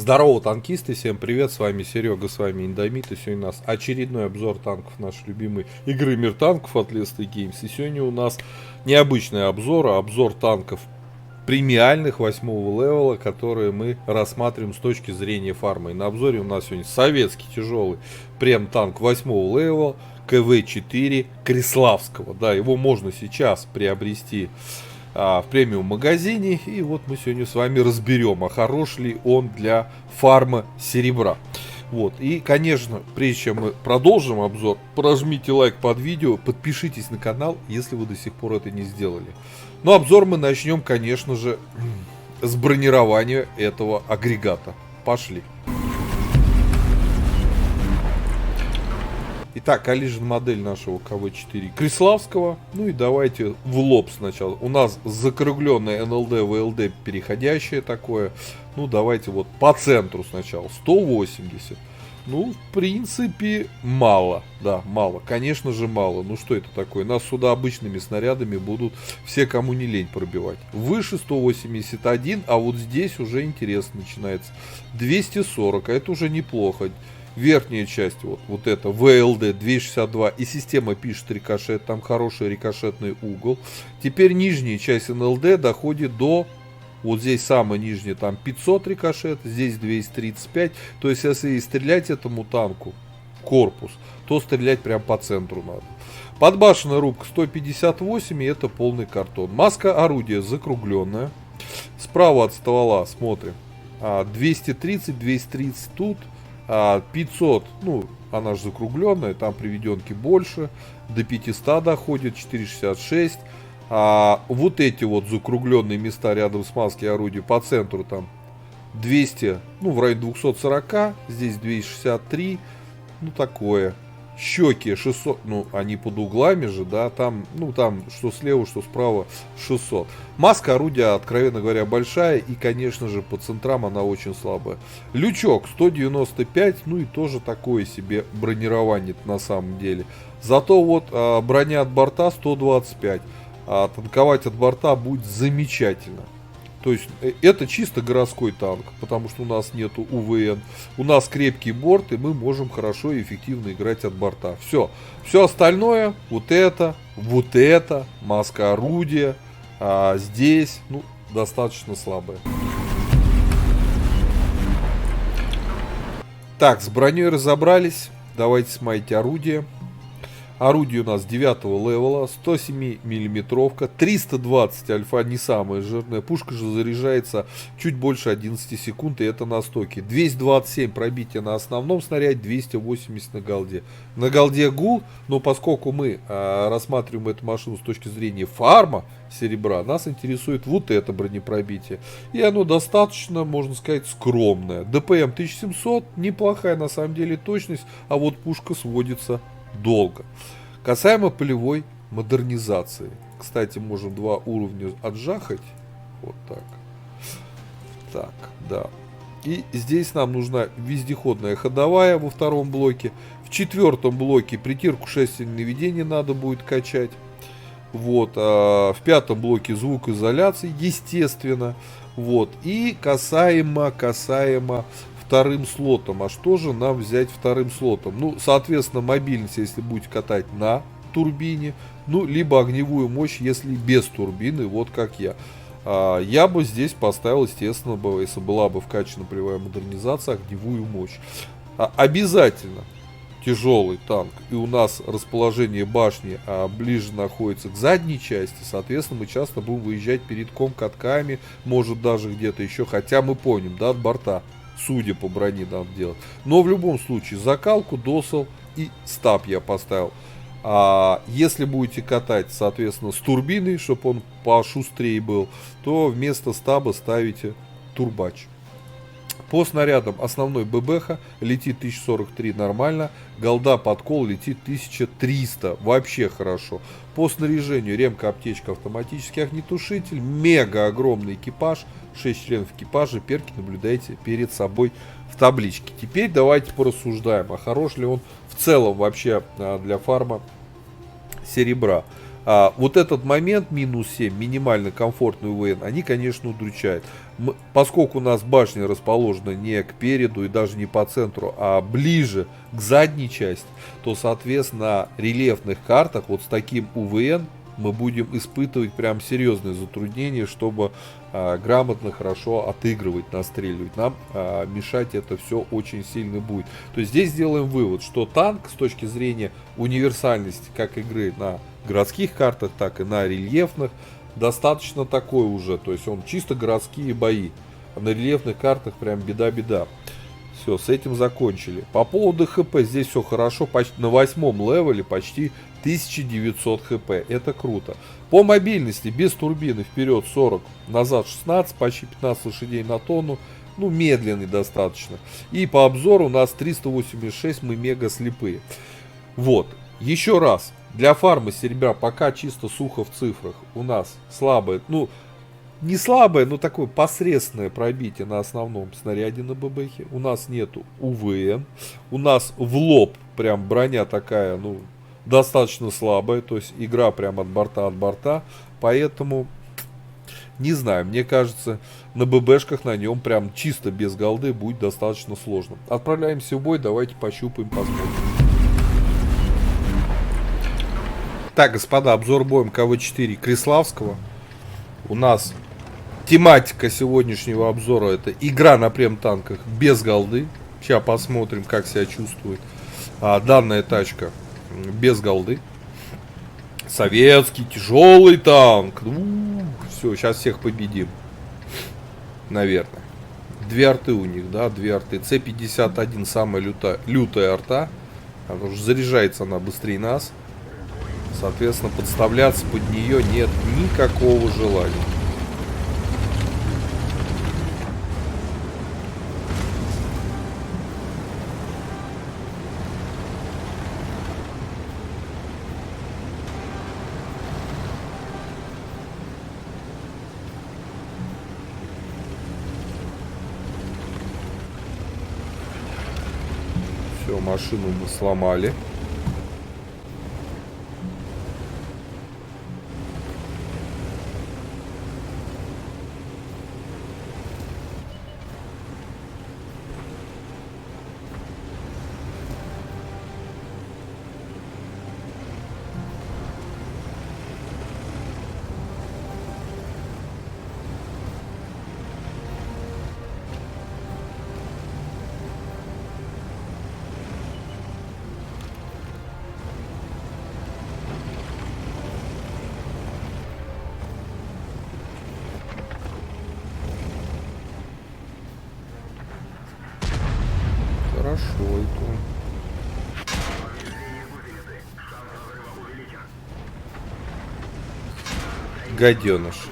Здорово, танкисты, всем привет, с вами Серега, с вами Индомит, и сегодня у нас очередной обзор танков нашей любимой игры Мир танков от Leslie Games, и сегодня у нас необычный обзор, а обзор танков премиальных 8-го левела, которые мы рассматриваем с точки зрения фарма. И на обзоре у нас сегодня советский тяжелый прем-танк 8-го левела КВ-4 Криславского, да, его можно сейчас приобрести в премиум магазине, и вот мы сегодня с вами разберем, а хорош ли он для фарма серебра. Вот, и конечно, прежде чем мы продолжим обзор, прожмите лайк под видео, подпишитесь на канал, если вы до сих пор это не сделали. Но обзор мы начнем, конечно же, с бронирования этого агрегата. Пошли. Итак, коллижен модель нашего КВ-4 Криславского. Ну и давайте в лоб сначала. У нас закругленное НЛД, ВЛД переходящее такое. Ну давайте вот по центру сначала. 180. Ну, в принципе, мало. Да, мало. Конечно же, мало. Ну что это такое? Нас сюда обычными снарядами будут все, кому не лень, пробивать. Выше 181, а вот здесь уже интересно начинается. 240, а это уже неплохо. Верхняя часть, вот это ВЛД 262, и система пишет рикошет, там хороший рикошетный угол. Теперь нижняя часть НЛД доходит до, вот здесь самая нижняя, там 500 рикошет, здесь 235. То есть, если стрелять этому танку в корпус, то стрелять прям по центру надо. Подбашенная рубка 158, и это полный картон. Маска орудия закругленная. Справа от ствола смотрим 230, 230 тут. 500, ну, она же закругленная, там приведенки больше, до 500 доходит, 466. Вот эти вот закругленные места рядом с маской орудия по центру там 200, ну, в районе 240, здесь 263, ну, такое. Щеки 600, ну, они под углами же, да, там, ну, там, что слева, что справа 600. Маска орудия, откровенно говоря, большая, и, конечно же, по центрам она очень слабая. Лючок 195, ну, и тоже такое себе бронирование на самом деле. Зато вот броня от борта 125, танковать от борта будет замечательно. То есть это чисто городской танк, потому что у нас нету УВН. У нас крепкий борт, и мы можем хорошо и эффективно играть от борта. Все. Все остальное, вот это, маска орудия, здесь, ну, достаточно слабая. Так, с броней разобрались. Давайте смотреть орудие. Орудие у нас 9-го левела, 107 миллиметровка, 320 альфа, не самая жирная. Пушка же заряжается чуть больше 11 секунд, и это на стоке. 227 пробития на основном снаряде, 280 на голде. На голде гул, но поскольку мы рассматриваем эту машину с точки зрения фарма серебра, нас интересует вот это бронепробитие. И оно достаточно, можно сказать, скромное. ДПМ 1700, неплохая на самом деле точность, а вот пушка сводится долго. Касаемо полевой модернизации. Кстати, можем два уровня отжахать. Вот так. Так, да. И здесь нам нужна вездеходная ходовая во втором блоке. В четвертом блоке притирку шестерни наведения надо будет качать. Вот. В пятом блоке звукоизоляции, естественно. Вот. И касаемо вторым слотом. А что же нам взять вторым слотом? Ну, соответственно, мобильность, если будете катать на турбине, ну, либо огневую мощь, если без турбины, вот как я. Я бы здесь поставил, естественно, если была бы вкачана полевая модернизация, огневую мощь. Обязательно тяжелый танк, и у нас расположение башни ближе находится к задней части, соответственно, мы часто будем выезжать передком, катками, может даже где-то еще, хотя мы помним, да, от борта. Судя по броне надо делать. Но в любом случае закалку, досел и стаб я поставил. Если будете катать, соответственно, с турбиной, чтобы он пошустрее был, то вместо стаба ставите турбач. По снарядам основной ББХ летит 1043 нормально, голда подкол летит 1300, вообще хорошо. По снаряжению ремка, аптечка, автоматический огнетушитель, мега огромный экипаж, 6 членов экипажа, перки наблюдаете перед собой в табличке. Теперь давайте порассуждаем, а хорош ли он в целом вообще для фарма серебра. Вот этот момент минус 7, минимально комфортный УВН, они, конечно, удручают. Поскольку у нас башня расположена не к переду и даже не по центру, а ближе к задней части, то, соответственно, на рельефных картах вот с таким УВН мы будем испытывать прям серьезные затруднения, чтобы грамотно, хорошо отыгрывать, настреливать. Нам мешать это все очень сильно будет. То есть здесь делаем вывод, что танк с точки зрения универсальности как игры на городских картах, так и на рельефных, достаточно такой уже. То есть он чисто городские бои. А на рельефных картах прям беда-беда. Все, с этим закончили. По поводу хп здесь все хорошо. Почти на 8-м левеле почти 1900 хп. Это круто. По мобильности без турбины вперед 40, назад 16, почти 15 лошадей на тонну. Ну, медленный достаточно. И по обзору у нас 386, мы мега слепые. Вот, еще раз. Для фармы серебра пока чисто сухо в цифрах. У нас слабое, ну, не слабое, но такое посредственное пробитие на основном снаряде на ББХе. У нас нету УВН. У нас в лоб прям броня такая, ну, достаточно слабая. То есть игра прям от борта. Поэтому, не знаю, мне кажется, на ББшках на нем прям чисто без голды будет достаточно сложно. Отправляемся в бой, давайте пощупаем, посмотрим. Так, господа, обзор боем КВ-4 Криславского. У нас тематика сегодняшнего обзора — это игра на прем-танках без голды. Сейчас посмотрим, как себя чувствует данная тачка без голды. Советский тяжелый танк. Все, сейчас всех победим. Наверное. Две арты у них, да, две арты. С-51 самая лютая арта. Потому что заряжается она быстрее нас. Соответственно, подставляться под нее нет никакого желания. Все, машину мы сломали. Хорошо это. Гаденыш.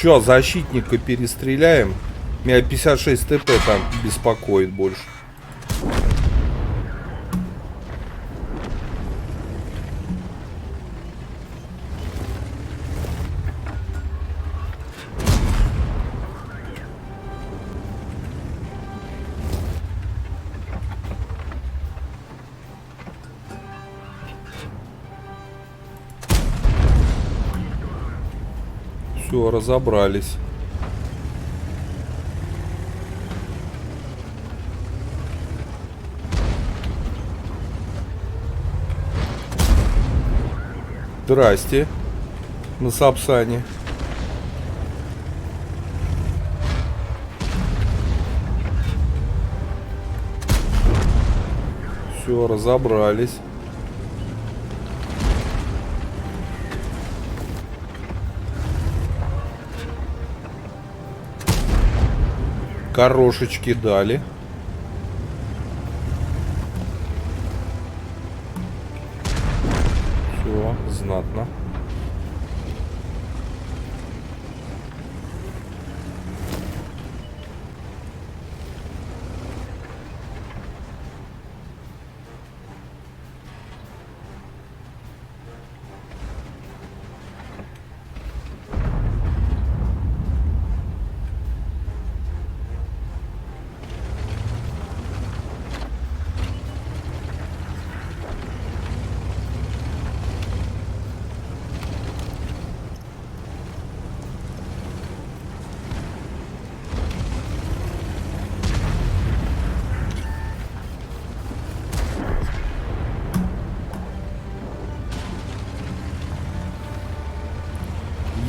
Че, защитника перестреляем? Меня 56 ТП там беспокоит больше. Все, разобрались. Здрасте. На Сапсане. Все, разобрались. Корошечки дали. Все, знатно.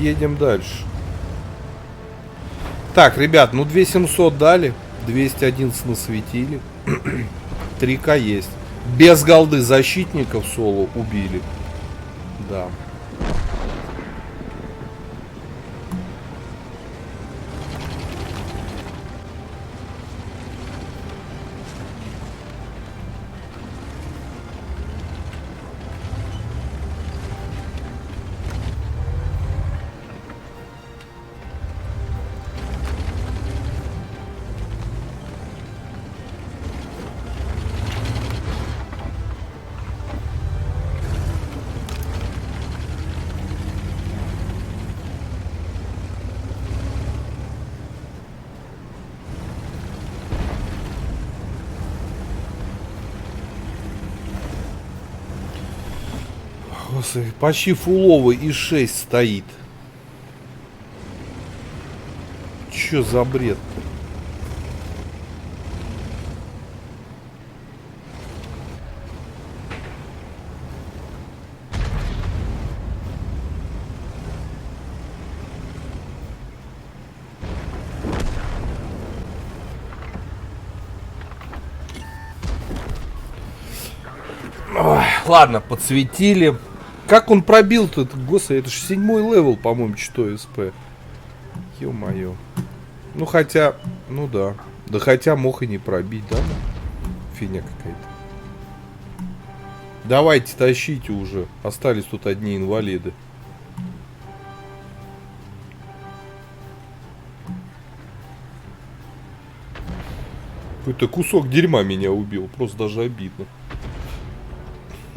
Едем дальше. Так, ребят, ну 2700 дали. 211 насветили. 3К есть. Без голды защитников соло убили. Да. Господи, почти фуловый и 6 стоит. Чё за бред? Ой, ладно, подсветили. Как он пробил-то? Господи, это же 7-й левел, по-моему, что СП. Ё-моё. Ну хотя, ну да. Да хотя мог и не пробить, да? Фигня какая-то. Давайте, тащите уже. Остались тут одни инвалиды. Какой-то кусок дерьма меня убил. Просто даже обидно.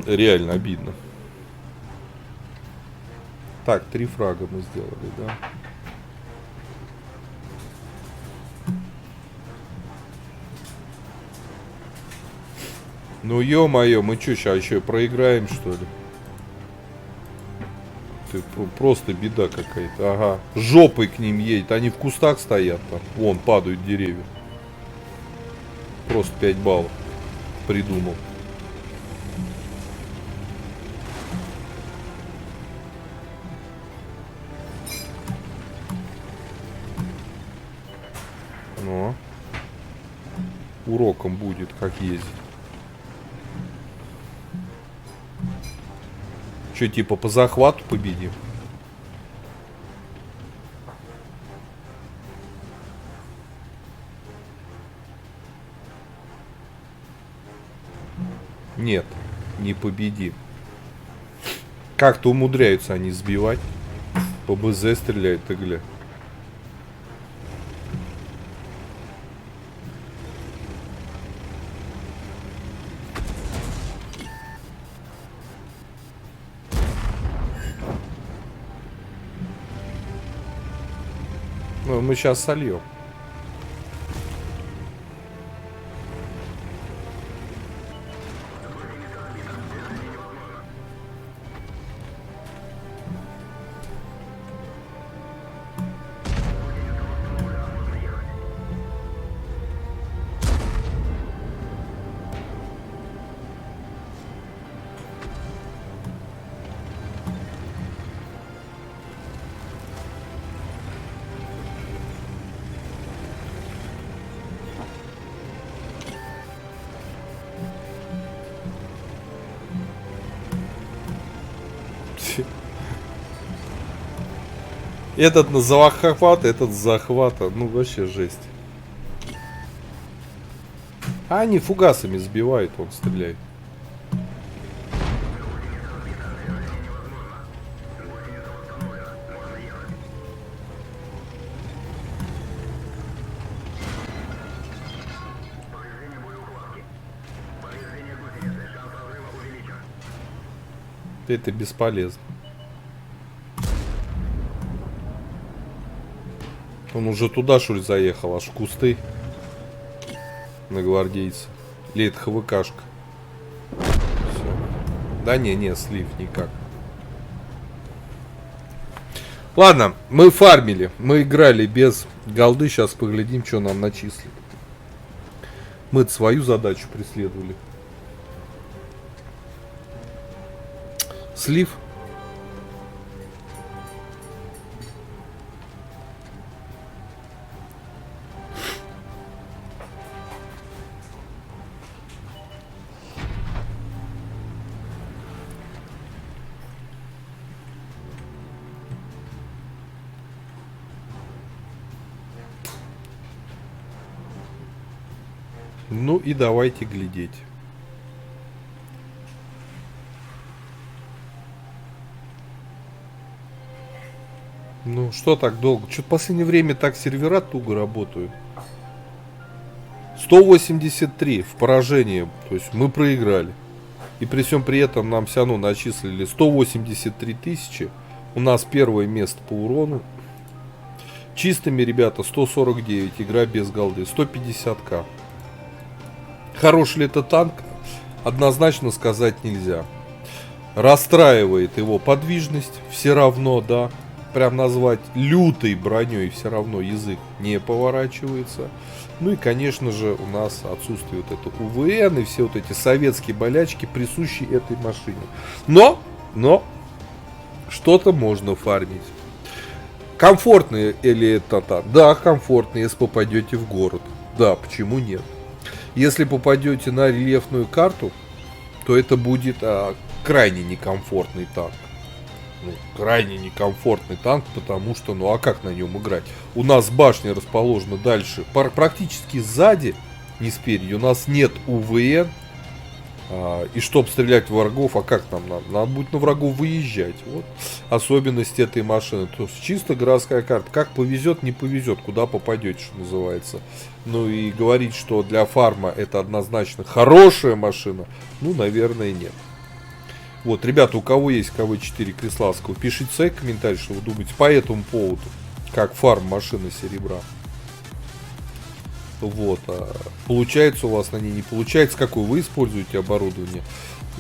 Реально обидно. Так, 3 фрага мы сделали, да? Ну ё-моё, мы чё, сейчас еще проиграем, что ли? Ты просто беда какая-то. Ага. Жопой к ним едет. Они в кустах стоят там. Вон, падают деревья. Просто 5 баллов. Придумал. Но. Уроком будет, как ездить. Че, типа по захвату победим? Нет, не победим. Как-то умудряются они сбивать. По БЗ стреляют, ты гля. Мы сейчас сольем. Этот на захват, этот с захвата. Ну, вообще жесть. А они фугасами сбивают, он стреляет. Это бесполезно. Он уже туда, что ли, заехал, аж в кусты. На гвардейца. Или это ХВКшка. Все. Да не, слив никак. Ладно, мы фармили. Мы играли без голды. Сейчас поглядим, что нам начислили. Мы свою задачу преследовали. Слив. Ну и давайте глядеть. Ну что так долго? Что-то в последнее время так сервера туго работают. 183 в поражении. То есть мы проиграли. И при всем при этом нам все равно начислили 183 тысячи. У нас первое место по урону. Чистыми, ребята, 149. Игра без голды. 150к. Хороший ли это танк? Однозначно сказать нельзя. Расстраивает его подвижность. Все равно, да. Прям назвать лютой броней все равно язык не поворачивается. Ну и, конечно же, у нас отсутствие вот этого УВН и все вот эти советские болячки, присущие этой машине. Но, что-то можно фармить. Комфортно ли это так? Да, комфортно, если попадете в город. Да, почему нет? Если попадете на рельефную карту, то это будет крайне некомфортный танк. Ну, крайне некомфортный танк, потому что, ну а как на нем играть? У нас башня расположена дальше, практически сзади, не спереди. У нас нет УВН. И чтобы стрелять в врагов, а как нам надо? Надо будет на врагов выезжать. Вот особенность этой машины. То есть чисто городская карта. Как повезет, не повезет, куда попадете, что называется. Ну и говорить, что для фарма это однозначно хорошая машина, ну, наверное, нет. Вот, ребята, у кого есть КВ-4 Криславского, пишите свои комментарии, что вы думаете по этому поводу, как фарм машины серебра. Вот, получается у вас на ней, не получается, какое вы используете оборудование.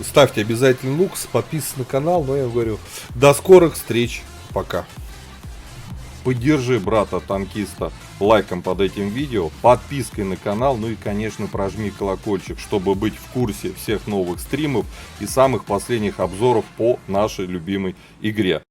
Ставьте обязательно лук, подписывайтесь на канал, но я вам говорю, до скорых встреч, пока. Поддержи брата-танкиста лайком под этим видео, подпиской на канал, ну и, конечно, прожми колокольчик, чтобы быть в курсе всех новых стримов и самых последних обзоров по нашей любимой игре.